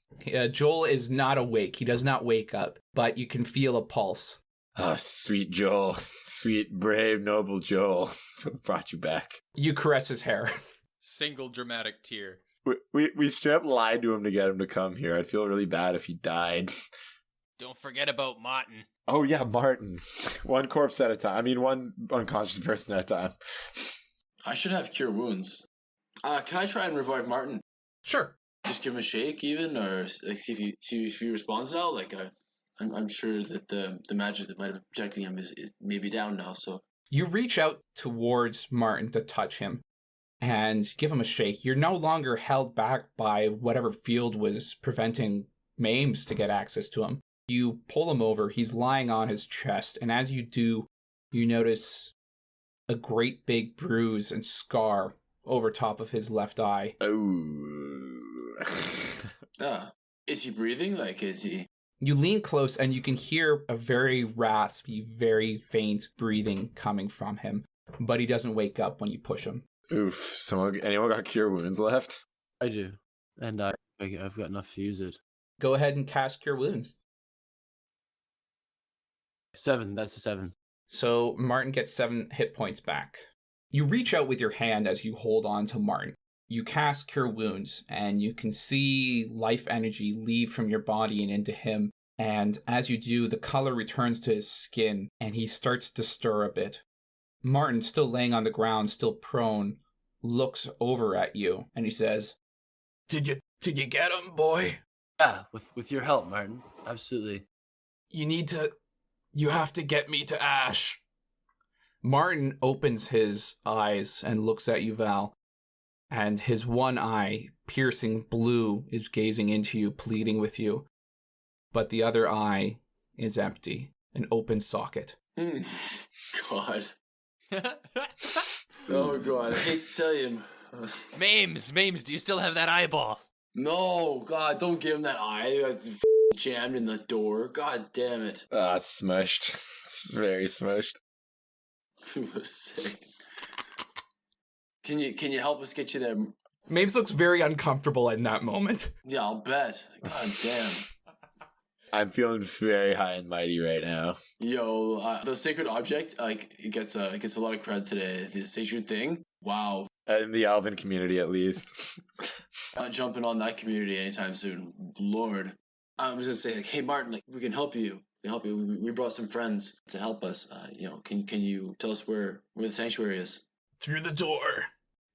Joel is not awake. He does not wake up, but you can feel a pulse. Oh, sweet Joel. Sweet, brave, noble Joel. That's what brought you back. You caress his hair. Single dramatic tear. We straight up lied to him to get him to come here. I'd feel really bad if he died. Don't forget about Martin. Oh, yeah, Martin. One corpse at a time. I mean, one unconscious person at a time. I should have cure wounds. Can I try and revive Martin? Sure. Just give him a shake, even, or like see if he responds now. Like I'm sure that the magic that might have been protecting him is maybe down now. So You reach out towards Martin to touch him and give him a shake. You're no longer held back by whatever field was preventing Mames to get access to him. You pull him over. He's lying on his chest, and as you do, you notice a great big bruise and scar over top of his left eye. Oh. Is he breathing? Like, is he? You lean close and you can hear a very raspy, very faint breathing coming from him, but he doesn't wake up when you push him. Oof. Anyone got cure wounds left? I do. And I've got enough to use it. Go ahead and cast Cure Wounds. 7. That's a 7. So Martin gets 7 hit points back. You reach out with your hand as you hold on to Martin. You cast Cure Wounds, and you can see life energy leave from your body and into him. And as you do, the color returns to his skin, and he starts to stir a bit. Martin, still laying on the ground, still prone, looks over at you, and he says, Did you get him, boy? Yeah, with your help, Martin. Absolutely. You have to get me to Ash. Martin opens his eyes and looks at you, Val, and his one eye, piercing blue, is gazing into you, pleading with you. But the other eye is empty, an open socket. God. Oh, God. I hate to tell you. Mames, do you still have that eyeball? No, God, don't give him that eye. It's jammed in the door. God damn it. It's smushed. It's very smushed. It was sick. Can you help us get you there? Mames looks very uncomfortable in that moment. Yeah, I'll bet. God damn. I'm feeling very high and mighty right now. Yo, the sacred object, like, it gets a lot of credit today. The sacred thing. Wow. In the Alvin community, at least. Not jumping on that community anytime soon. Lord. I was gonna say, like, hey, Martin, like, we can help you. We brought some friends to help us. Can you tell us where the sanctuary is? Through the door.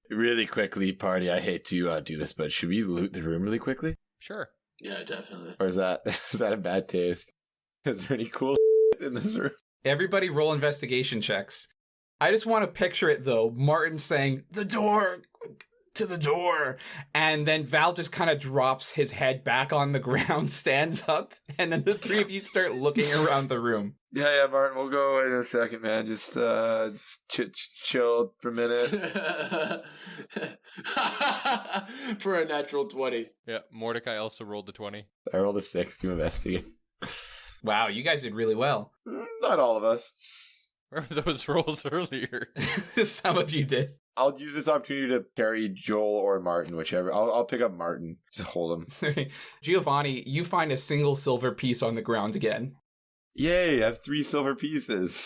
Really quickly, party, I hate to do this, but should we loot the room really quickly? Sure. Yeah, definitely. Or is that a bad taste? Is there any cool in this room? Everybody roll investigation checks. I just want to picture it, though. Martin saying, the door, to the door. And then Val just kind of drops his head back on the ground, stands up, and then the three of you start looking around the room. Yeah, Martin, we'll go away in a second, man. Just chill for a minute. For a natural 20. Yeah, Mordecai also rolled the 20. I rolled a 6 to investigate. Wow, you guys did really well. Not all of us. Where were those rolls earlier? Some of you did. I'll use this opportunity to carry Joel or Martin, whichever. I'll pick up Martin. Just hold him. Giovanni, you find a single silver piece on the ground again. Yay, I have 3 silver pieces.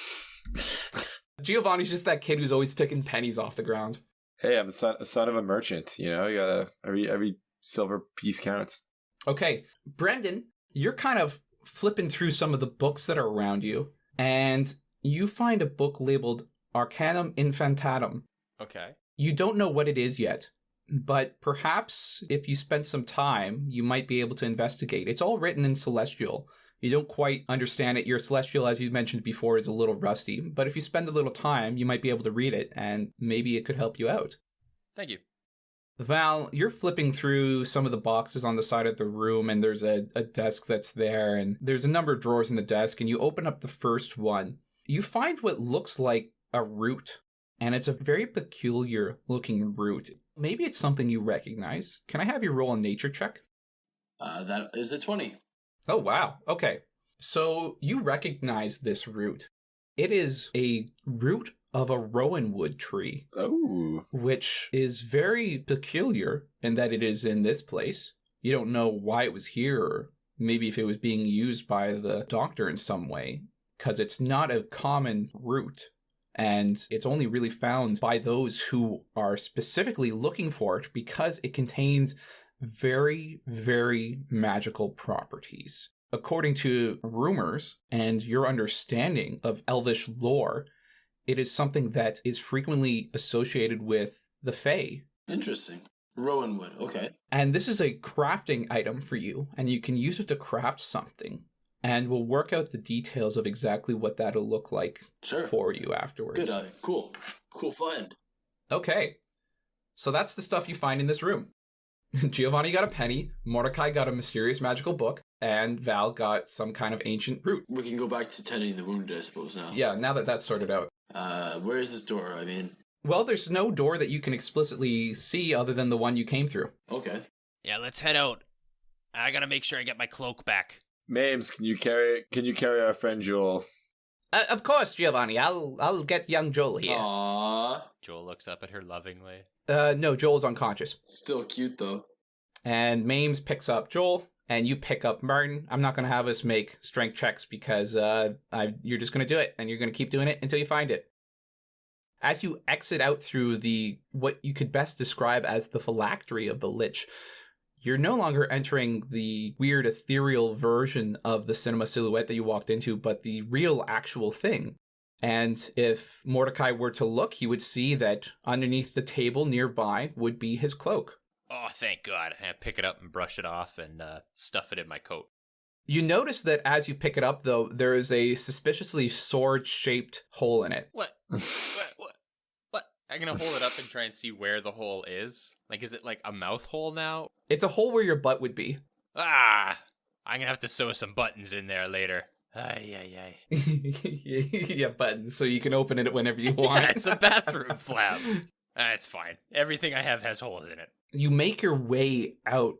Giovanni's just that kid who's always picking pennies off the ground. Hey, I'm a son of a merchant. You know, you gotta every silver piece counts. Okay, Brendan, you're kind of flipping through some of the books that are around you, and you find a book labeled Arcanum Infantatum. Okay. You don't know what it is yet, but perhaps if you spent some time, you might be able to investigate. It's all written in Celestial. You don't quite understand it. Your Celestial, as you mentioned before, is a little rusty, but if you spend a little time, you might be able to read it, and maybe it could help you out. Thank you. Val, you're flipping through some of the boxes on the side of the room, and there's a desk that's there, and there's a number of drawers in the desk, and you open up the first one. You find what looks like a root, and it's a very peculiar looking root. Maybe it's something you recognize. Can I have you roll a nature check? That is a 20. Oh, wow. Okay. So you recognize this root. It is a root of a Rowan wood tree. Oh. Which is very peculiar in that it is in this place. You don't know why it was here, or maybe if it was being used by the doctor in some way, because it's not a common root. And it's only really found by those who are specifically looking for it because it contains very, very magical properties. According to rumors and your understanding of Elvish lore, it is something that is frequently associated with the Fae. Interesting. Rowan wood, okay. And this is a crafting item for you, and you can use it to craft something. And we'll work out the details of exactly what that'll look like for you afterwards. Good, cool. Cool find. Okay. So that's the stuff you find in this room. Giovanni got a penny, Mordecai got a mysterious magical book, and Val got some kind of ancient root. We can go back to tending the wounded, I suppose, now. Yeah, now that that's sorted out. Where is this door? I mean... Well, there's no door that you can explicitly see other than the one you came through. Okay. Yeah, let's head out. I gotta make sure I get my cloak back. Mames, can you carry our friend Joel? Of course, Giovanni. I'll get young Joel here. Aww. Joel looks up at her lovingly. No, Joel's unconscious. Still cute, though. And Mames picks up Joel, and you pick up Martin. I'm not going to have us make strength checks because you're just going to do it, and you're going to keep doing it until you find it. As you exit out through what you could best describe as the phylactery of the lich, you're no longer entering the weird ethereal version of the cinema silhouette that you walked into, but the real actual thing. And if Mordecai were to look, he would see that underneath the table nearby would be his cloak. Oh, thank God. I pick it up and brush it off and stuff it in my coat. You notice that as you pick it up, though, there is a suspiciously sword-shaped hole in it. What? What? I'm going to hold it up and try and see where the hole is. Like, is it like a mouth hole now? It's a hole where your butt would be. Ah! I'm going to have to sew some buttons in there later. Ay. Yeah, buttons, so you can open it whenever you want. Yeah, it's a bathroom flap. It's fine. Everything I have has holes in it. You make your way out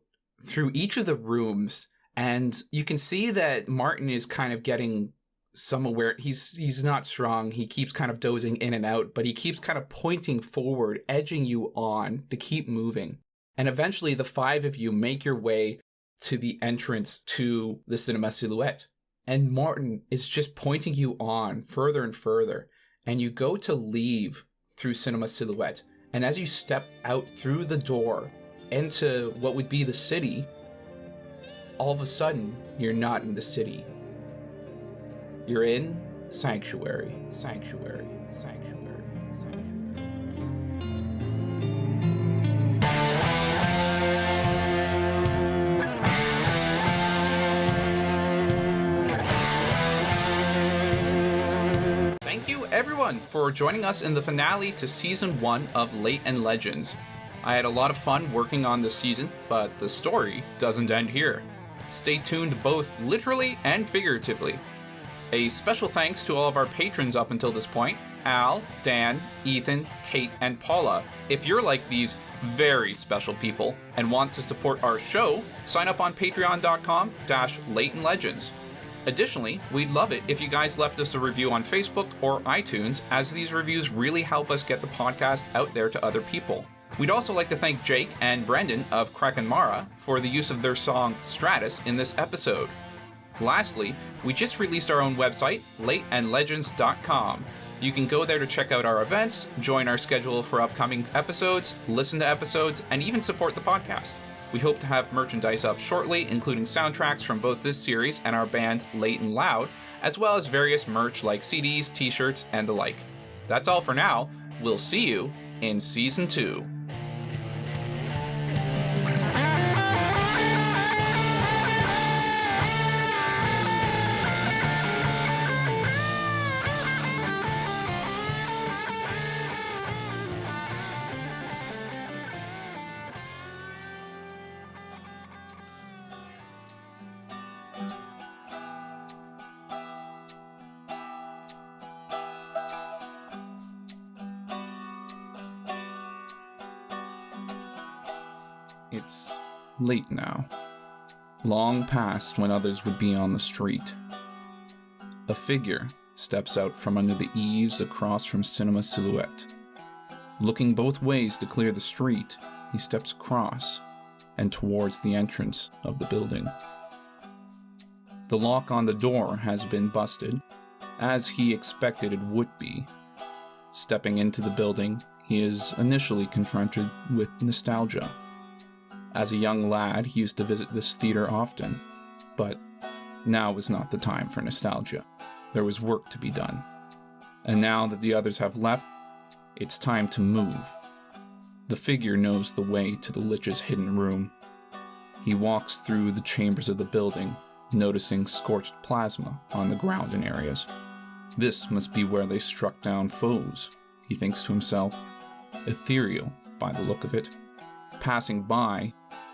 through each of the rooms, and you can see that Martin is kind of getting some aware. He's not strong. He keeps kind of dozing in and out, but he keeps kind of pointing forward, edging you on to keep moving. And eventually the five of you make your way to the entrance to the Cinema Silhouette. And Martin is just pointing you on further and further. And you go to leave through Cinema Silhouette. And as you step out through the door into what would be the city, all of a sudden, you're not in the city. You're in Sanctuary. Thank you, everyone, for joining us in the finale to Season 1 of Latent Legends. I had a lot of fun working on this season, but the story doesn't end here. Stay tuned both literally and figuratively. A special thanks to all of our patrons up until this point: Al, Dan, Ethan, Kate, and Paula. If you're like these very special people and want to support our show, sign up on patreon.com/latentlegends. Additionally, we'd love it if you guys left us a review on Facebook or iTunes, as these reviews really help us get the podcast out there to other people. We'd also like to thank Jake and Brendan of Kraken Mara for the use of their song Stratus in this episode. Lastly, we just released our own website, lateandlegends.com. You can go there to check out our events, join our schedule for upcoming episodes, listen to episodes, and even support the podcast. We hope to have merchandise up shortly, including soundtracks from both this series and our band Late and Loud, as well as various merch like CDs, t-shirts, and the like. That's all for now. We'll see you in Season 2. It's late now, long past when others would be on the street. A figure steps out from under the eaves across from Cinema Silhouette. Looking both ways to clear the street, he steps across and towards the entrance of the building. The lock on the door has been busted, as he expected it would be. Stepping into the building, he is initially confronted with nostalgia. As a young lad, he used to visit this theater often, but now was not the time for nostalgia. There was work to be done. And now that the others have left, it's time to move. The figure knows the way to the lich's hidden room. He walks through the chambers of the building, noticing scorched plasma on the ground in areas. This must be where they struck down foes, he thinks to himself, ethereal by the look of it. Passing by,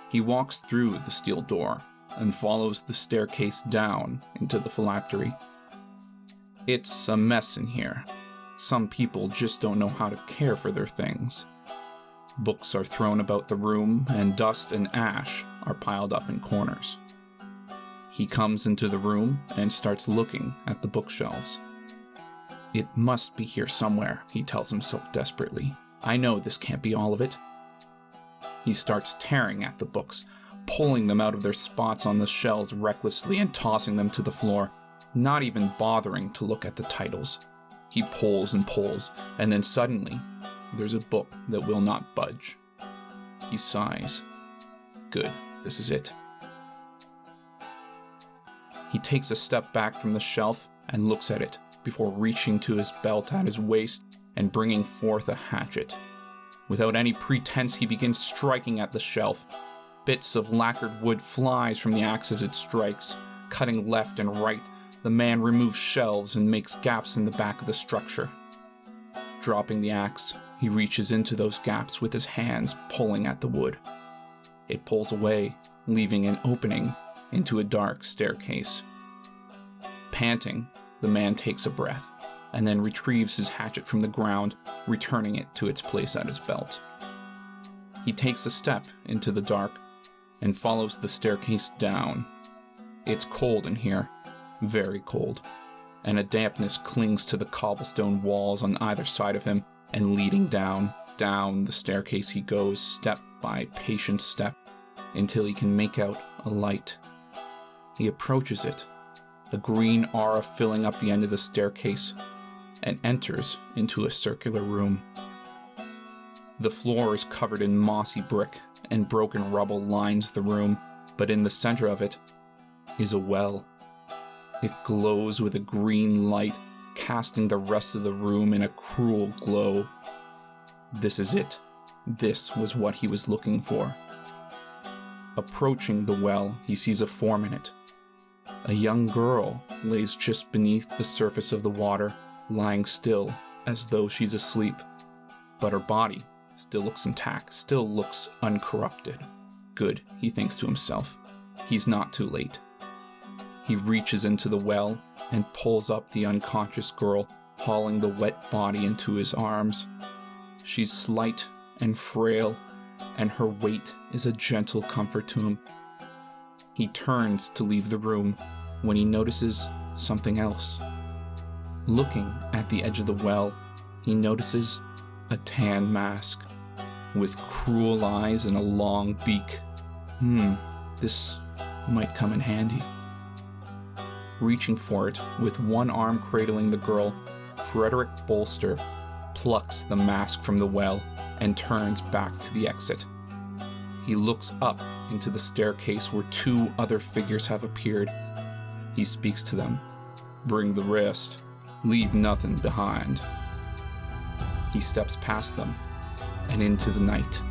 he walks through the steel door and follows the staircase down into the phylactery. It's a mess in here. Some people just don't know how to care for their things. Books are thrown about the room, and dust and ash are piled up in corners. He comes into the room and starts looking at the bookshelves. It must be here somewhere, he tells himself desperately. I know this can't be all of it. He starts tearing at the books, pulling them out of their spots on the shelves recklessly and tossing them to the floor, not even bothering to look at the titles. He pulls and pulls, and then suddenly, there's a book that will not budge. He sighs. Good, this is it. He takes a step back from the shelf and looks at it before reaching to his belt at his waist and bringing forth a hatchet. Without any pretense, he begins striking at the shelf. Bits of lacquered wood flies from the axe as it strikes. Cutting left and right, the man removes shelves and makes gaps in the back of the structure. Dropping the axe, he reaches into those gaps with his hands, pulling at the wood. It pulls away, leaving an opening into a dark staircase. Panting, the man takes a breath, and then retrieves his hatchet from the ground, returning it to its place at his belt. He takes a step into the dark and follows the staircase down. It's cold in here, very cold, and a dampness clings to the cobblestone walls on either side of him, and leading down the staircase he goes, step by patient step, until he can make out a light. He approaches it, a green aura filling up the end of the staircase, and enters into a circular room. The floor is covered in mossy brick, and broken rubble lines the room, but in the center of it is a well. It glows with a green light, casting the rest of the room in a cruel glow. This is it. This was what he was looking for. Approaching the well, he sees a form in it. A young girl lays just beneath the surface of the water, lying still as though she's asleep. But her body still looks intact, still looks uncorrupted. Good, he thinks to himself. He's not too late. He reaches into the well and pulls up the unconscious girl, hauling the wet body into his arms. She's slight and frail, and her weight is a gentle comfort to him. He turns to leave the room when he notices something else. Looking at the edge of the well, he notices a tan mask with cruel eyes and a long beak. This might come in handy. Reaching for it, with one arm cradling the girl, Frederick Bolster plucks the mask from the well and turns back to the exit. He looks up into the staircase where two other figures have appeared. He speaks to them. Bring the rest. Leave nothing behind. He steps past them and into the night.